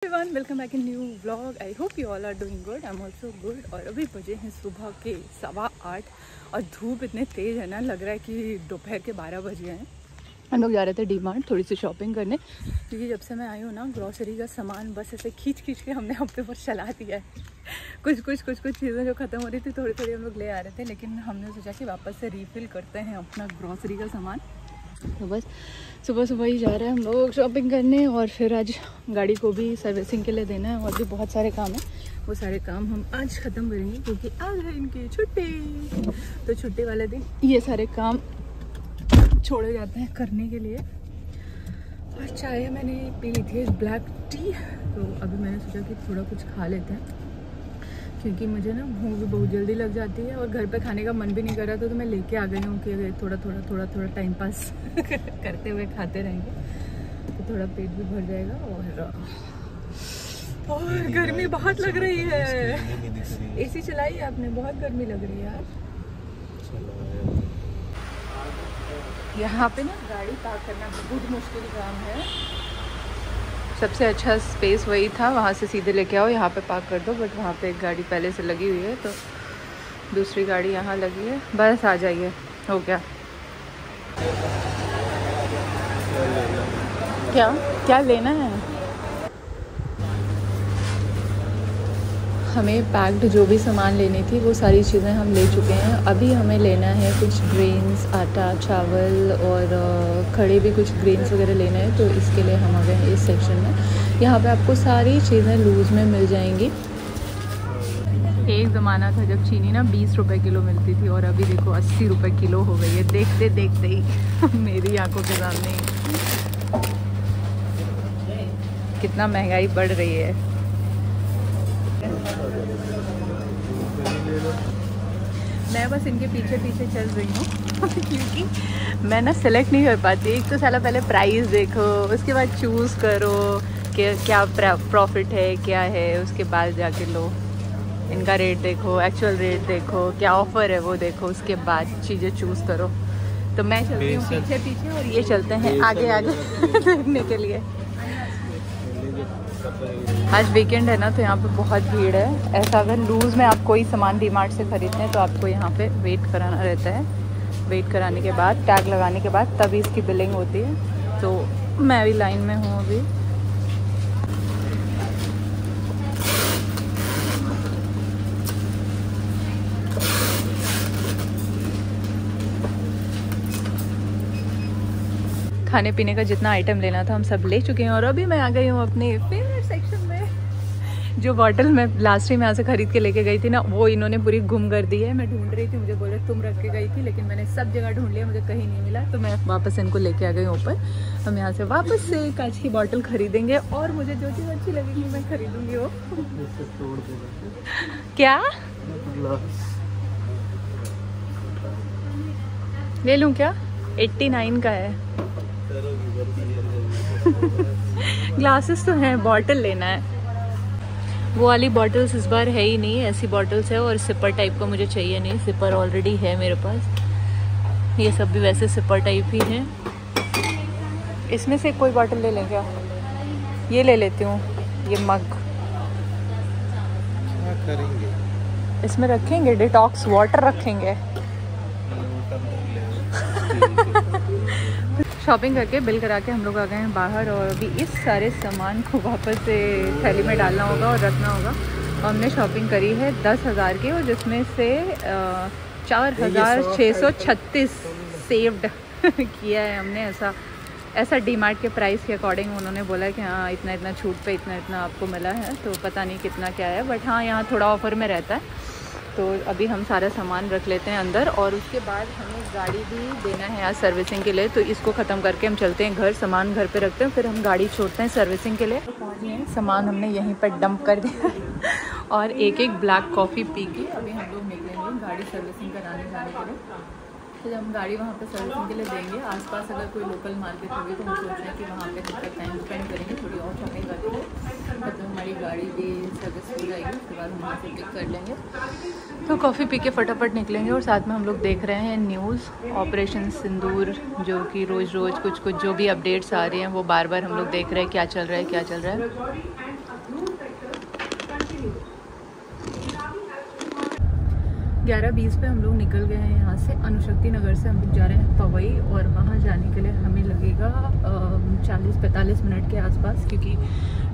everyone, welcome back in new vlog. I hope you all are doing good. I'm also good. और अभी बजे हैं सुबह के 8:15 और धूप इतने तेज़ है ना, लग रहा है कि दोपहर के 12 बज गए हैं। हम लोग जा रहे थे डी-मार्ट थोड़ी सी शॉपिंग करने, क्योंकि जब से मैं आई हूँ ना ग्रॉसरी का सामान बस ऐसे खींच के हमने हफ्ते पर चला दिया है। कुछ चीज़ें जो ख़त्म हो रही थी थोड़ी हम लोग ले आ रहे थे, लेकिन हमने सोचा कि वापस से रीफ़िल करते हैं अपना ग्रॉसरी का सामान। तो बस सुबह ही जा रहे हैं हम लोग शॉपिंग करने, और फिर आज गाड़ी को भी सर्विसिंग के लिए देना है और भी बहुत सारे काम हैं। वो सारे काम हम आज ख़त्म करेंगे क्योंकि आज है इनकी छुट्टी। तो छुट्टी वाले दिन ये सारे काम छोड़े जाते हैं करने के लिए। और चाय मैंने पी ली थी ब्लैक टी, तो अभी मैंने सोचा कि थोड़ा कुछ खा लेते हैं, क्योंकि मुझे ना भूख भी बहुत जल्दी लग जाती है और घर पे खाने का मन भी नहीं कर रहा। तो मैं लेके आ गई हूँ कि थोड़ा टाइम पास करते हुए खाते रहेंगे, तो थोड़ा पेट भी भर जाएगा। और गर्मी बहुत लग रही है। एसी चलाई है आपने? बहुत गर्मी लग रही है यार। यहाँ पे ना गाड़ी पार्क करना बहुत मुश्किल काम है। सबसे अच्छा स्पेस वही था, वहाँ से सीधे लेके आओ, यहाँ पे पार्क कर दो। बट वहाँ पे एक गाड़ी पहले से लगी हुई है, तो दूसरी गाड़ी यहाँ लगी है। बस आ जाइए, हो गया। क्या लेना है? हमें पैक्ड जो भी सामान लेनी थी वो सारी चीज़ें हम ले चुके हैं। अभी हमें लेना है कुछ ग्रेन्स, आटा, चावल और खड़े भी कुछ ग्रेन्स वगैरह लेना है, तो इसके लिए हम आ गए हैं इस सेक्शन में। यहाँ पे आपको सारी चीज़ें लूज़ में मिल जाएंगी। एक ज़माना था जब चीनी ना 20 रुपए किलो मिलती थी, और अभी देखो 80 रुपए किलो हो गई है, देखते देखते ही मेरी आंखों के सामने कितना महंगाई बढ़ रही है। मैं बस इनके पीछे चल रही हूँ क्योंकि मैं ना सेलेक्ट नहीं कर पाती। एक तो साला पहले प्राइस देखो, उसके बाद चूज़ करो कि क्या प्रॉफिट है क्या है, उसके बाद जाके लो। इनका रेट देखो, एक्चुअल रेट देखो, क्या ऑफ़र है वो देखो, उसके बाद चीज़ें चूज़ करो। तो मैं चलती हूँ पीछे और ये चलते हैं आगे देखने के लिए। आज वीकेंड है ना, तो यहाँ पे बहुत भीड़ है। ऐसा अगर लूज़ में आप कोई सामान डी-मार्ट से खरीदते हैं तो आपको यहाँ पे वेट कराना रहता है। वेट कराने के बाद, टैग लगाने के बाद तभी इसकी बिलिंग होती है। तो मैं भी लाइन में हूँ अभी। खाने पीने का जितना आइटम लेना था हम सब ले चुके हैं, और अभी मैं आ गई हूँ अपने फेवरेट सेक्शन में। जो बॉटल मैं लास्ट टाइम यहाँ से खरीद के लेके गई थी ना, वो इन्होंने पूरी गुम कर दी है। मैं ढूंढ रही थी, मुझे बोले तुम रख के गई थी, लेकिन मैंने सब जगह ढूंढ लिया, मुझे कहीं नहीं मिला। तो मैं वापस इनको लेके आ गई हूँ ऊपर। हम यहाँ से वापस से कांच की बॉटल खरीदेंगे, और मुझे जो चीज़ अच्छी लगेगी मैं खरीदूंगी वो। क्या ले लूँ? क्या 89 का है? ग्लासेस तो हैं, बॉटल लेना है। वो वाली बॉटल्स इस बार है ही नहीं, ऐसी बॉटल्स है। और सिपर टाइप का मुझे चाहिए नहीं, सिपर ऑलरेडी है मेरे पास। ये सब भी वैसे सिपर टाइप ही है। इसमें से कोई बॉटल ले लें क्या? ये ले लेती हूँ, ये मग। क्या करेंगे इसमें? रखेंगे डिटॉक्स वाटर रखेंगे। शॉपिंग करके बिल करा के हम लोग आ गए हैं बाहर, और अभी इस सारे सामान को वापस से थैली में डालना होगा और रखना होगा। और हमने शॉपिंग करी है 10,000 की, और जिसमें से 4,636 सेव्ड किया है हमने। ऐसा डी-मार्ट के प्राइस के अकॉर्डिंग उन्होंने बोला कि हाँ इतना छूट पे इतना आपको मिला है। तो पता नहीं कितना क्या है, बट हाँ यहाँ थोड़ा ऑफ़र में रहता है। तो अभी हम सारा सामान रख लेते हैं अंदर, और उसके बाद हमें गाड़ी भी देना है आज सर्विसिंग के लिए। तो इसको ख़त्म करके हम चलते हैं घर, सामान घर पे रखते हैं, फिर हम गाड़ी छोड़ते हैं सर्विसिंग के लिए। तो पहुँच गए, सामान हमने यहीं पर डंप कर दिया और एक ब्लैक कॉफ़ी पी के अभी हम लोग निकलेंगे गाड़ी सर्विसिंग कराने जाने के लिए। तो जब हम गाड़ी वहाँ पे सर्विसिंग के लिए देंगे, आसपास अगर कोई लोकल मार्केट होगी तो हम सोच रहे हैं कि वहाँ पे कुछ टाइम स्पेंड करेंगे, थोड़ी और शॉपिंग करके। तो हमारी गाड़ी भी सर्विस हो जाएगी, उसके बाद हम वहाँ से पिक कर लेंगे। तो कॉफ़ी पी के फटाफट निकलेंगे, और साथ में हम लोग देख रहे हैं न्यूज़ ऑपरेशन सिंदूर, जो कि रोज़ कुछ जो भी अपडेट्स आ रही हैं वो बार बार हम लोग देख रहे हैं क्या चल रहा है। 11:20 पे हम लोग निकल गए हैं यहाँ से। अनुशक्ति नगर से हम लोग जा रहे हैं पवई, और वहाँ जाने के लिए हमें लगेगा 40-45 मिनट के आसपास, क्योंकि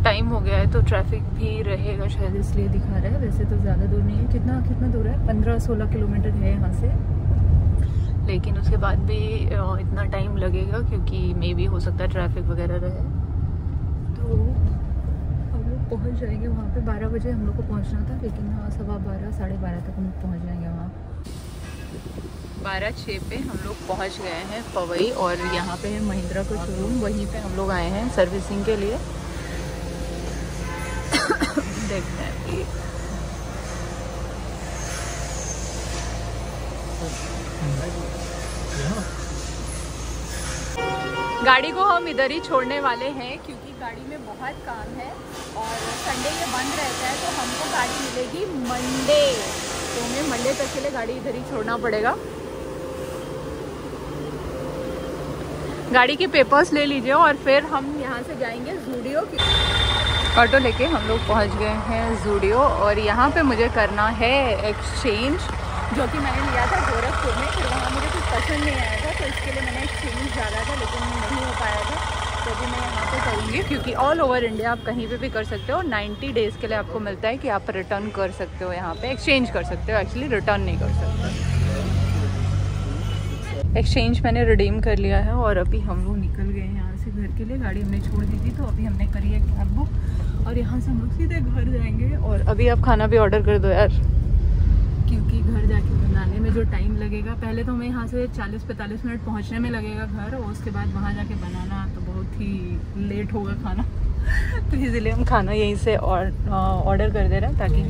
टाइम हो गया है तो ट्रैफिक भी रहेगा शायद, इसलिए दिखा रहा है। वैसे तो ज़्यादा दूर नहीं है। कितना दूर है? 15-16 किलोमीटर है यहाँ से, लेकिन उसके बाद भी इतना टाइम लगेगा क्योंकि मे भी हो सकता है ट्रैफिक वगैरह रहे। तो हम लोग पहुँच जाएंगे वहाँ पे। 12 बजे हम लोग को पहुँचना था, लेकिन हाँ 12:15 साढ़े 12 तक हम लोग पहुँच जाएंगे वहाँ। 12:06 पे हम लोग पहुँच गए हैं पवई, और यहाँ पे है महिंद्रा का शोरूम, वहीं पे हम लोग आए हैं सर्विसिंग के लिए। देखते हैं कि गाड़ी को हम इधर ही छोड़ने वाले हैं, क्योंकि गाड़ी में बहुत काम है और संडे ये बंद रहता है, तो हमको गाड़ी मिलेगी मंडे। तो हमें मंडे तक के लिए गाड़ी इधर ही छोड़ना पड़ेगा। गाड़ी के पेपर्स ले लीजिए और फिर हम यहाँ से जाएंगे ज़ूडियो। ऑटो लेके हम लोग पहुँच गए हैं ज़ूडियो, और यहाँ पे मुझे करना है एक्सचेंज, जो कि मैंने लिया था गोरखपुर में। फिर वहाँ मुझे कुछ पसंद नहीं आया था, तो इसके लिए मैंने एक्सचेंज डाला था, लेकिन नहीं हो पाया था। तो अभी मैं यहाँ पे करूँगी, क्योंकि ऑल ओवर इंडिया आप कहीं पे भी कर सकते हो। 90 डेज़ के लिए आपको मिलता है कि आप रिटर्न कर सकते हो, यहाँ पे एक्सचेंज कर सकते हो, एक्चुअली रिटर्न नहीं कर सकते। एक्सचेंज मैंने रिडीम कर लिया है, और अभी हम लोग निकल गए हैं यहाँ से घर के लिए। गाड़ी हमने छोड़ दी थी, तो अभी हमने करी है कैब बुक, और यहाँ से हम लोग सीधे घर जाएंगे। और अभी आप खाना भी ऑर्डर कर दो यार, क्योंकि घर जाके बनाने में जो टाइम लगेगा, पहले तो हमें यहाँ से 40-45 मिनट पहुँचने में लगेगा घर, और उसके बाद वहाँ जाके बनाना तो बहुत ही लेट होगा खाना। तो इसलिए हम खाना यहीं से ऑर्डर कर दे रहे हैं, ताकि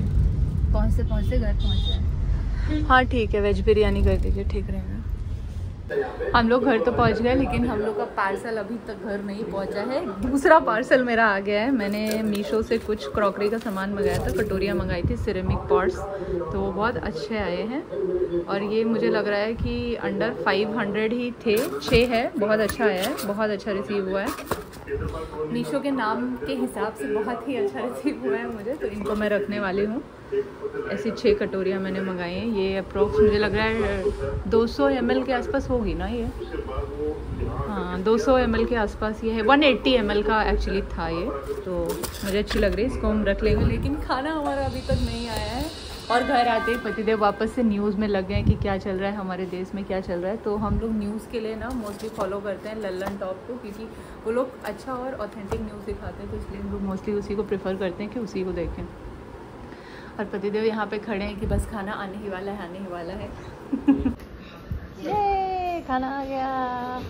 पहुँचते घर पहुँच जाए। हाँ ठीक है, वेज बिरयानी कर दीजिए, ठीक रहेगा। हम लोग घर तो पहुंच गए, लेकिन हम लोग का पार्सल अभी तक घर नहीं पहुंचा है। दूसरा पार्सल मेरा आ गया है। मैंने मीशो से कुछ क्रॉकरी का सामान मंगाया था, कटोरियाँ मंगाई थी, सिरेमिक पॉट्स, तो वो बहुत अच्छे आए हैं। और ये मुझे लग रहा है कि अंडर 500 ही थे, 6 है, बहुत अच्छा आया है, बहुत अच्छा रिसीव हुआ है। मीशो के नाम के हिसाब से बहुत ही अच्छा रिसीव हुआ है मुझे, तो इनको मैं रखने वाली हूँ। ऐसी 6 कटोरियाँ मैंने मंगाई हैं। ये अप्रोक्स मुझे लग रहा है 200 ml के आसपास होगी ना ये। हाँ 200 ml के आसपास ये है। 180 ml का एक्चुअली था ये, तो मुझे अच्छी लग रही है, इसको हम रख लेंगे। लेकिन खाना हमारा अभी तक नहीं आया है, और घर आते ही पतिदेव वापस से न्यूज़ में लग गए कि क्या चल रहा है हमारे देश में, क्या चल रहा है। तो हम लोग न्यूज़ के लिए ना मोस्टली फॉलो करते हैं लल्लन टॉप को, क्योंकि वो लोग अच्छा और ऑथेंटिक न्यूज़ दिखाते हैं, तो इसलिए हम लोग मोस्टली उसी को प्रेफर करते हैं कि उसी को देखें। और पतिदेव यहाँ पे खड़े हैं कि बस खाना आने ही वाला है, आने ही वाला है। ये खाना आ गया।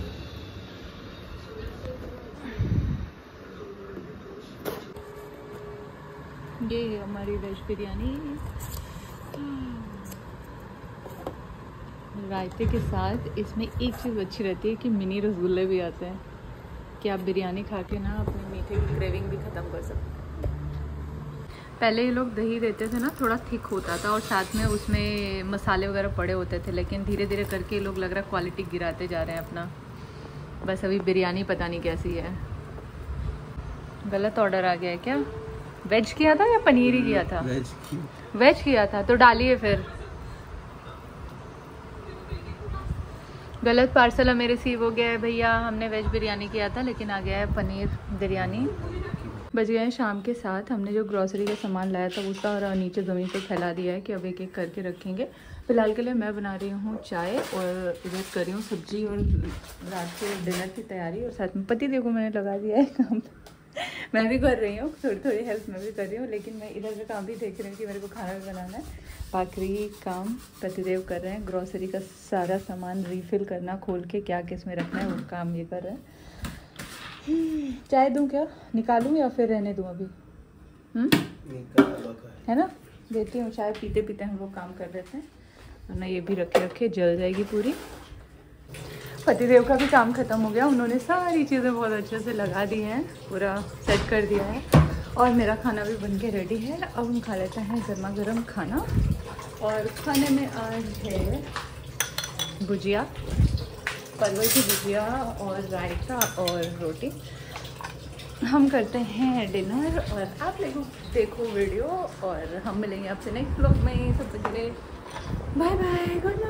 ये हमारी वेज बिरयानी रायते के साथ। इसमें एक चीज़ अच्छी रहती है कि मिनी रसगुल्ले भी आते हैं, कि आप बिरयानी खा के ना अपने मीठे की क्रेविंग भी ख़त्म कर सकते हैं। पहले ये लोग दही देते थे ना, थोड़ा थिक होता था, और साथ में उसमें मसाले वगैरह पड़े होते थे, लेकिन धीरे धीरे करके ये लोग लग रहा है क्वालिटी गिराते जा रहे हैं अपना। बस अभी बिरयानी पता नहीं कैसी है। गलत ऑर्डर आ गया है क्या? वेज किया था या पनीर ही किया था? वेज किया था, तो डालिए फिर। गलत पार्सल हमें रिसीव हो गया है भैया। हमने वेज बिरयानी किया था, लेकिन आ गया है पनीर बिरयानी। बज गए हैं शाम के 7। हमने जो ग्रॉसरी का सामान लाया था वो सारा नीचे ज़मीन पे फैला दिया है कि अब एक एक करके रखेंगे। फिलहाल के लिए मैं बना रही हूँ चाय, और इधर कर रही हूँ सब्जी और रात के डिनर की तैयारी, और साथ में पति देव को मैंने लगा दिया है काम। मैं भी कर रही हूँ, थोड़ी थोड़ी हेल्प मैं भी कर रही हूँ, लेकिन मैं इधर का काम भी देख रही हूँ कि मेरे को खाना भी बनाना है। बाकी काम पतिदेव कर रहे हैं। ग्रॉसरी का सारा सामान रीफ़िल करना, खोल के क्या किस में रखना है वो काम ये कर रहे हैं। चाय दूँ क्या, निकालूँ या फिर रहने दूँ अभी? है ना, देती हूँ चाय। पीते पीते हम लोग काम कर लेते हैं, वरना ये भी रखे जल जाएगी पूरी। पतिदेव का भी काम ख़त्म हो गया, उन्होंने सारी चीज़ें बहुत अच्छे से लगा दी हैं, पूरा सेट कर दिया है, और मेरा खाना भी बन के रेडी है। अब हम खा लेते हैं गर्मा गर्म खाना। और खाने में आज है भुजिया, परवल की भुजिया और रायता और रोटी। हम करते हैं डिनर और आप लोग देखो वीडियो और हम मिलेंगे आपसे नेक्स्ट ब्लॉग में। सबसे पहले बाय बाय, गुड नाइट।